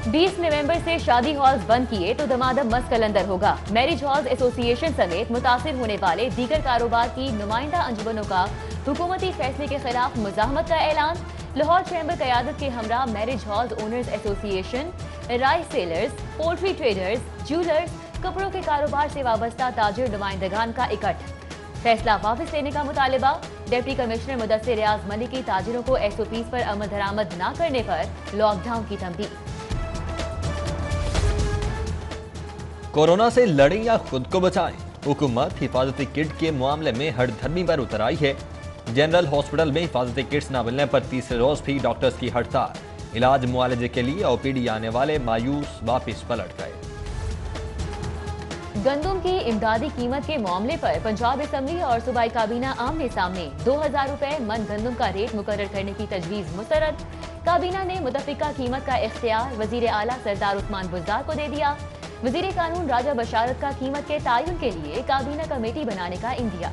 20 नवंबर से शादी हॉल्स बंद किए तो दमादम मस्त कलंदर होगा। मैरिज हॉल्स एसोसिएशन समेत मुतासिर होने वाले दीगर कारोबार की नुमाइंदा अंजुमनों का हुकूमती फैसले के खिलाफ मुजाहमत का ऐलान। लाहौर चैम्बर क़यादत के हमरा marriage halls owners association, rice sellers, poultry traders, jewellers, कपड़ों के कारोबार से वाबस्ता ताजिर नुमाइंदगान का इकट्ठ। फैसला वापस लेने का मुतालिबा। डिप्टी कमिश्नर मुदस्सिर रियाज मलिक की ताजिरों को एसओपीज पर अमल दरामद न करने पर लॉकडाउन की तंबीह। कोरोना से लड़ें या खुद को बचाएं, हुकूमत हिफाजती किट के मामले में हड़धर्मी पर उतर आई है। जनरल हॉस्पिटल में हिफाजती किट्स न मिलने पर तीसरे रोज भी डॉक्टर्स की हड़ताल। इलाज मुआलजे के लिए ओपीडी आने वाले मायूस वापिस पलट गए। गंदम की इमदादी कीमत के मामले पर पंजाब असम्बली और सूबाई काबीना आमने सामने। 2000 रुपए मन गंदम का रेट मुकर्रर करने की तजवीज मुस्तरद। काबीना ने मुतफिका कीमत का इख्तियार वजीर आला सरदार उस्मान बुज़दार को दे दिया। वजीर कानून राजा बशारत का कीमत के तायुन के लिए काबीना कमेटी बनाने का इंदिया।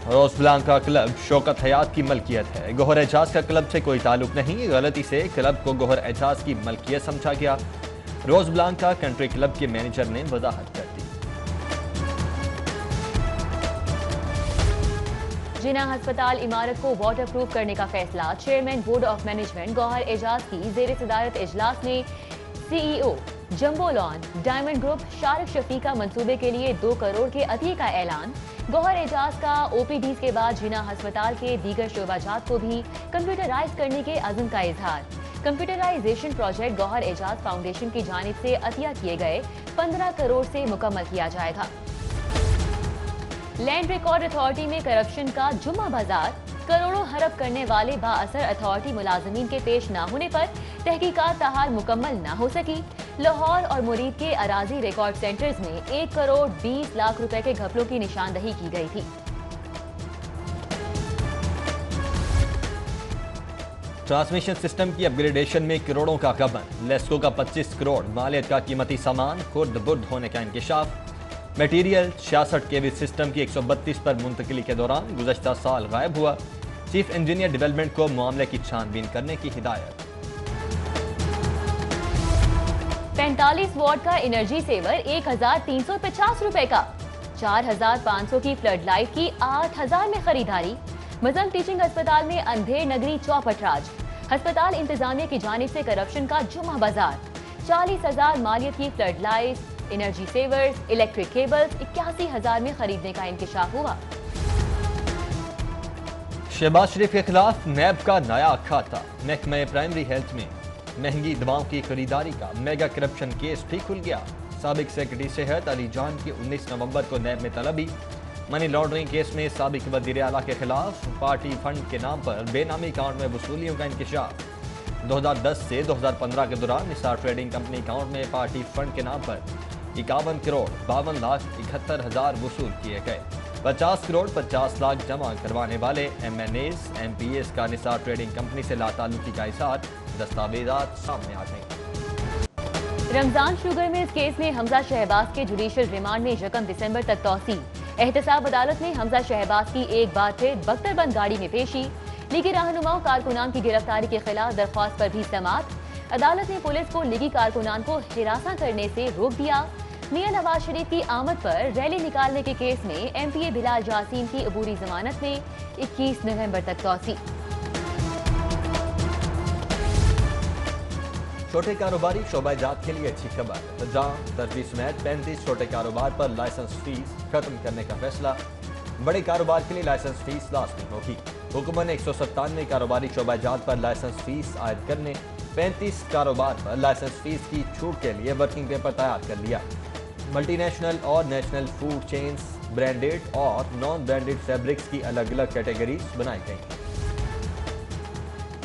रोज ब्लांका क्लब शौकत हयात की मलकियत है। गौहर एजाज का क्लब से कोई ताल्लुक नहीं। गलती से क्लब को गौहर एजाज की मलकियत समझा गया। रोज ब्लांका कंट्री क्लब के मैनेजर ने वजाहत कर दी। जिना अस्पताल इमारत को वाटर प्रूफ करने का फैसला। Chairman board of management Gohar Ijaz की जेर सदारत इजलास में CEO jumbo lawn diamond group Shariq शफीका मंसूबे के लिए 2 करोड़ के अतिये का ऐलान। गौहर एजाज का ओपीडी के बाद जिना अस्पताल के दीगर शोबाजात को भी कंप्यूटराइज करने के अज़्म का इजहार। Computerization project Gauhar Ejaz foundation की जानिब से अतिया किए गए 15 करोड़ से मुकम्मल किया जाएगा। लैंड रिकॉर्ड अथॉरिटी में करप्शन का जुम्मा बाजार। करोड़ों हड़प करने वाले बाअसर अथॉरिटी मुलाजमीन के पेश न होने पर तहकीकात ताहाल मुकम्मल न हो सकी। लाहौर और मुरीद के अराजी रिकॉर्ड सेंटर्स में 1 करोड़ 20 लाख रुपए के घपलों की निशानदही की गई थी। ट्रांसमिशन सिस्टम की अपग्रेडेशन में करोड़ों का गबन। लेस्को का 25 करोड़ मालियत का कीमती सामान खुर्द बुर्द होने का इंकशाफ। मटीरियल 66 केवी सिस्टम की 132 पर मुंतकिली के दौरान गुज़श्ता साल गायब हुआ। चीफ इंजीनियर डेवलपमेंट को मामले की छानबीन करने की हिदायत। 45 वॉट का एनर्जी सेवर 1350 रुपए का। 4500 की फ्लड लाइट की 8000 में खरीदारी। मजम टीचिंग अस्पताल में अंधेर नगरी चौपटराज। अस्पताल इंतजामिया की जानिब से करप्शन का जुम्मा बाजार। 40,000 मालियत की flood light, energy savers, electric cables 81,000 में खरीदने का इंकशाफ हुआ। शहबाज शरीफ के खिलाफ नैब का नया खाता। महकमे प्राइमरी हेल्थ में महंगी दवाओं की खरीदारी का मेगा करप्शन केस भी खुल गया। साबिक सेक्रेटरी सेहत अली जान की 19 नवंबर को नैब में तलबी। मनी लॉन्ड्रिंग केस में साबिक वज़ीर आला के खिलाफ पार्टी फंड के नाम पर बेनामी अकाउंट में वसूलियों का इंकशाफ। 2010 से 2015 के दौरान निसार ट्रेडिंग कंपनी अकाउंट में पार्टी फंड के नाम पर 51 करोड़ 52,71,000 वसूल किए गए। 50 करोड़ 50 लाख जमा करवाने वाले MNAs MPAs का निसार ट्रेडिंग कंपनी से लाताल्लुकी का इज़हार। दस्तावेजात सामने आ गए। रमजान शुगर मिल्स केस में हमजा शहबाज के जुडिशियल रिमांड में 1 दिसंबर तक तौसी। एहतसाब अदालत में हमजा शहबाज की एक बार फिर बख्तरबंद गाड़ी में पेशी। लीगी रहनुमाओं कारकुनान की गिरफ्तारी के खिलाफ दरख्वास्त पर भी समाअत। अदालत ने पुलिस को लीगी कारकुनान को हिरासा करने से रोक दिया। मियां नवाज शरीफ की आमद पर रैली निकालने के केस में MPA बिलाल जासीम की अबूरी जमानत में 21 नवंबर तक तौसी। छोटे कारोबारी शोबाजात के लिए अच्छी खबर। जाम दर्जी समेत 35 छोटे कारोबार पर लाइसेंस फीस खत्म करने का फैसला। बड़े कारोबार के लिए लाइसेंस फीस लाजमी होगी। हुकूमत ने 197 कारोबारी शोबाजात पर लाइसेंस फीस आयद करने, 35 कारोबार पर लाइसेंस फीस की छूट के लिए वर्किंग पेपर तैयार कर लिया। मल्टीनेशनल और नेशनल फूड चेन्स, ब्रांडेड और नॉन ब्रांडेड फैब्रिक्स की अलग अलग कैटेगरीज बनाई गई।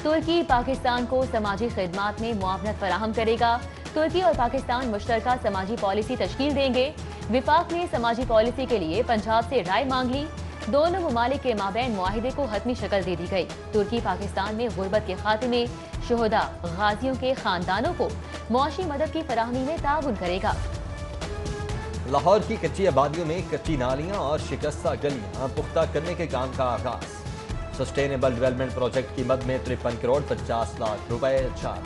तुर्की पाकिस्तान को समाजी खिदमात में मुआवनत फराहम करेगा। तुर्की और पाकिस्तान मुश्तरका समाजी पॉलिसी तश्कील देंगे। विफाक ने समाजी पॉलिसी के लिए पंजाब से राय मांग ली। दोनों ममालिक के माबैन मुआहिदे को हतमी शक्ल दे दी गई। तुर्की पाकिस्तान में गुर्बत के खात्मे, शुहदा, गाजियों के खानदानों को मुआशी मदद की फराहमी में ताउन करेगा। लाहौर की कच्ची आबादियों में कच्ची नालियां और शिकस्ता गलियां पुख्ता करने के काम का आगाज। सस्टेनेबल डेवलपमेंट प्रोजेक्ट की मद में 53 करोड़ 50 लाख रुपए छाप।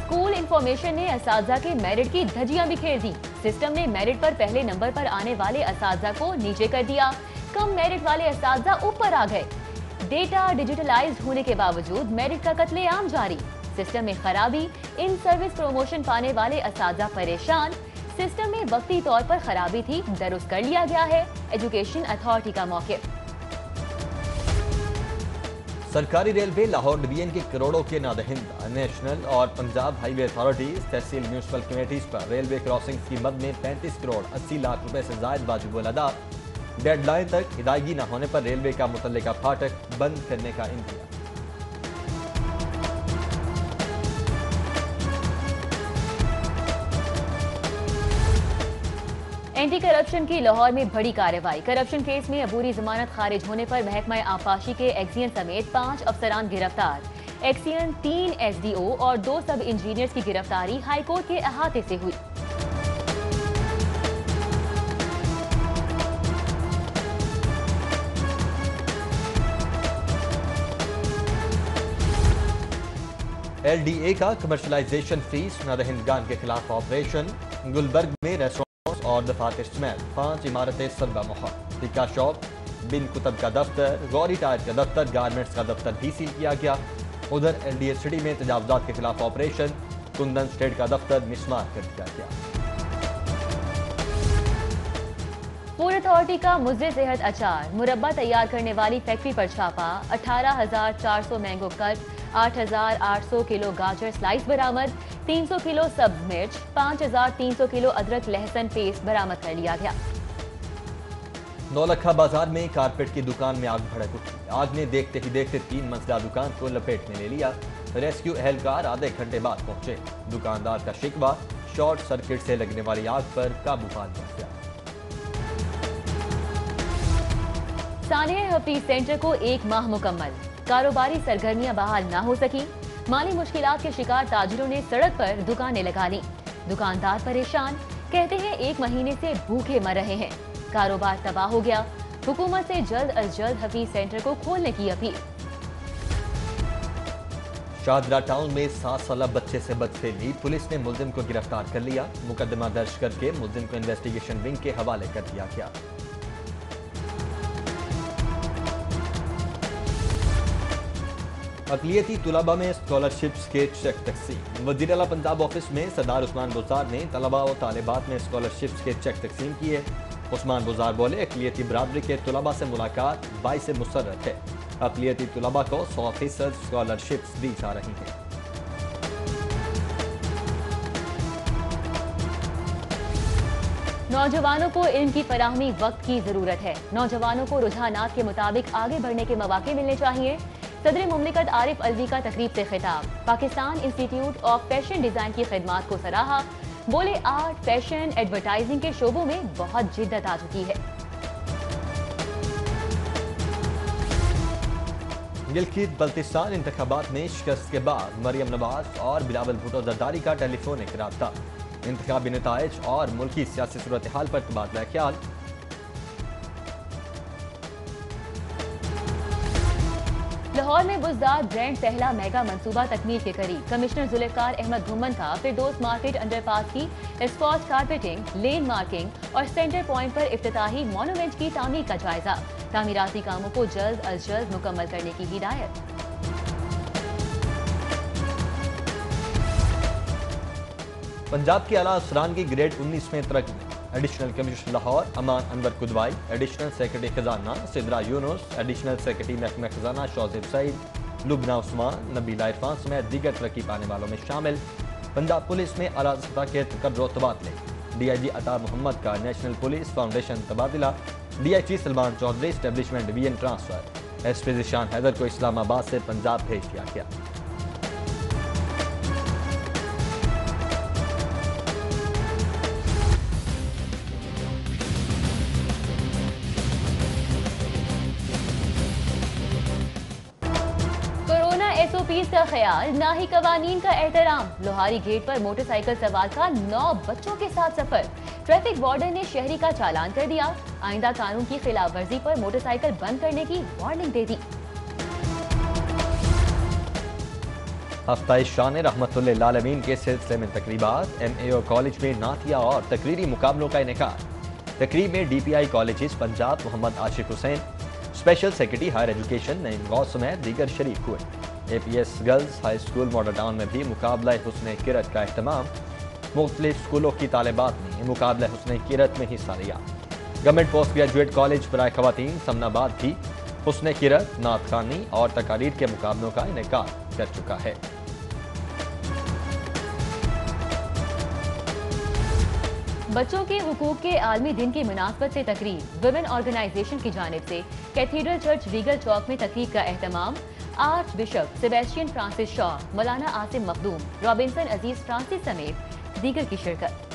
स्कूल इंफॉर्मेशन ने असातिज़ा के मेरिट की धज्जियां बिखेर दी। सिस्टम ने मेरिट पर पहले नंबर पर आने वाले असातिज़ा को नीचे कर दिया। कम मेरिट वाले असातिज़ा ऊपर आ गए। डेटा डिजिटलाइज्ड होने के बावजूद मेरिट का कत्लेआम जारी। सिस्टम में खराबी, इन सर्विस प्रमोशन पाने वाले असातिज़ा परेशान। सिस्टम में वक्ती तौर पर खराबी थी, दुरुस्त कर लिया गया है। एजुकेशन अथॉरिटी का मौक़िफ़। सरकारी रेलवे लाहौर डिवीजन के करोड़ों के नादहिंदा नेशनल और पंजाब हाईवे अथॉरिटीज तहसील म्यूनसिपल कमेटीज पर रेलवे क्रॉसिंग्स की मद में 35 करोड़ 80 लाख रुपए से जायद वाजिबुल अदा। डेडलाइन तक अदायगी न होने पर रेलवे का मुतल्लिका फाटक बंद करने का इंतजाम। एंटी करप्शन की लाहौर में बड़ी कार्रवाई। करप्शन केस में अबूरी जमानत खारिज होने पर महकमा आफाशी के एक्सियन समेत 5 अफसरान गिरफ्तार। एक्सियन 3 SDO और 2 सब इंजीनियर्स की गिरफ्तारी हाईकोर्ट के अहाते से हुई। LDA का कमर्शलाइजेशन फीस नादहिंदगान के खिलाफ ऑपरेशन। गुलबर्ग में रेस्टोरेंट और दफातर समेत 5 इमारतें सरबा मुहर। टिक्का शॉप, बिन कुतब का दफ्तर, गौरी टायर का दफ्तर, गारमेंट्स का दफ्तर भी सील किया गया। उधर LDA सिटी में तजावुजात के खिलाफ ऑपरेशन। कुंदन स्टेट का दफ्तर मिसमार कर दिया गया। फूड अथॉरिटी का मुज़े सेहत अचार। मुरब्बा तैयार करने वाली फैक्ट्री पर छापा। 18,400 मैंगो कट, 8,800 किलो गाजर स्लाइस बरामद। 300 किलो सब्ज मिर्च, 5,300 किलो अदरक लहसुन पेस्ट बरामद कर लिया गया। नौलखा बाजार में कारपेट की दुकान में आग भड़क उठी। आग ने देखते ही देखते 3 मंजिला दुकान को लपेट में ले लिया। रेस्क्यू एहलकार आधे घंटे बाद पहुंचे। दुकानदार का शिकवा शॉर्ट सर्किट से लगने वाली आग पर काबू पा लिया गया। सानिया हफीज सेंटर को 1 माह मुकम्मल। कारोबारी सरगर्मियां बहाल ना हो सकी। माली मुश्किलात के शिकार ताजिरों ने सड़क पर दुकानें लगा ली। दुकानदार परेशान, कहते हैं 1 महीने से भूखे मर रहे हैं। कारोबार तबाह हो गया। हुकूमत से जल्द अज जल्द हफीज सेंटर को खोलने की अपील। शाहदरा टाउन में 7 साल बच्चे से बदफेली। पुलिस ने मुलजिम को गिरफ्तार कर लिया। मुकदमा दर्ज करके मुलजिम को इन्वेस्टिगेशन विंग के हवाले कर दिया गया। अक़लियती तुलबा में स्कॉलरशिप्स के चेक तकसीम। वज़ीर आला पंजाब ऑफिस में सरदार उस्मान बुज़दार ने तलबा और तालिबात में स्कॉलरशिप्स के चेक तकसीम किए। उस्मान बुज़दार बोले, अक़लियती बरादरी के तुलबा से मुलाकात बाइस मुसर्रत है। अक़लियती तुलबा को 100% स्कॉलरशिप्स दी जा रही हैं। नौजवानों को इल्म की फराहमी वक्त की जरूरत है। नौजवानों को रुझानात के मुताबिक आगे बढ़ने के मौके मिलने चाहिए। सदर मुमलिकत आरिफ अलवी का तकरीब से खिताब। Pakistan institute of fashion design की खिदमात को सराहा। बोले, आर्ट, फैशन, एडवर्टाइजिंग के शोबों में बहुत जिद्दत आ चुकी है। गिलगित बल्तिस्तान इंतखाबात में शिकस्त के बाद मरियम नवाज और बिलावल भुट्टो जरदारी का टेलीफोनिक राब्ता। इंतखाबी नताइज और मुल्की सियासी सूरत हाल पर तबादला ख्याल। लाहौर में बुज़दार ब्रांड पहला मेगा मंसूबा तकमील के करीब। कमिश्नर जुल्फ़िकार अहमद घुम्मन का फिरदौस मार्केट अंडरपास की एस्फॉल्ट कारपेटिंग, लेन मार्किंग और सेंटर पॉइंट पर इफ्तिताही मोनूमेंट की तामीर का जायजा। तामीराती कामों को जल्द अज जल्द मुकम्मल करने की हिदायत। पंजाब के आला अफसरान की ग्रेड 19 में तरक्की। एडिशनल कमिश्नर लाहौर अमान अनवर कुदवाई, एडिशनल सेक्रेटरी खजाना सिद्रा यूनुस, एडिशनल सेक्रेटरी महकमा खजाना शौजिब सईद, लुबना उस्मान, नबीला इरफान समेत दीगर तरक्की पाने वालों में शामिल। पंजाब पुलिस में आला सतह के तकर्रो तबादले। DIG अता मोहम्मद का नेशनल पुलिस फाउंडेशन तबादला। DIG Salman Chaudhry establishment division transfer. SP Zeeshan Haider को इस्लामाबाद से पंजाब भेज दिया गया। SOPs का ख्याल, ना ही कवानीन का एहतराम। लोहारी गेट पर मोटरसाइकिल सवार का 9 बच्चों के साथ सफर। ट्रैफिक वार्डन ने शहरी का चालान कर दिया। आइंदा कानून की खिलाफ वर्जी पर मोटरसाइकिल बंद करने की वार्निंग दे दी। हफ्ता शान रहमतुल्लिल आलमीन के सिलसिले में तकरीबात। MAO कॉलेज में नातिया और तकरीरी मुकाबलों का इनेकाद। तकरीब में DPI colleges Punjab Mohammad Ashiq Hussain, special secretary higher education Naeem Ghaus समेत दीगर शरीक हुए। APS girls high school model town में भी मुकाबला हुस्न किरत का एहतमाम। मुख्तलिफ स्कूलों की तालिबात ने मुकाबला हुस्न किरत में हिस्सा लिया। गवर्नमेंट पोस्ट ग्रेजुएट कॉलेज बराए खवातीन समनाबाद भी हुस्न किरत, नात खानी और तकारीर के मुकाबलों का इनेकाद कर चुका है। बच्चों के हुकूक के आलमी दिन की मुनासबत से तकरीब। विमेन ऑर्गेनाइजेशन की जानिब से कैथीड्रल चर्च रीगल चौक में तकरीब का एहतमाम। Archbishop Sebastian Francis Shaw, Maulana Asim Makhdoom, Robinson Aziz Francis समेत दीगर की शिरकत।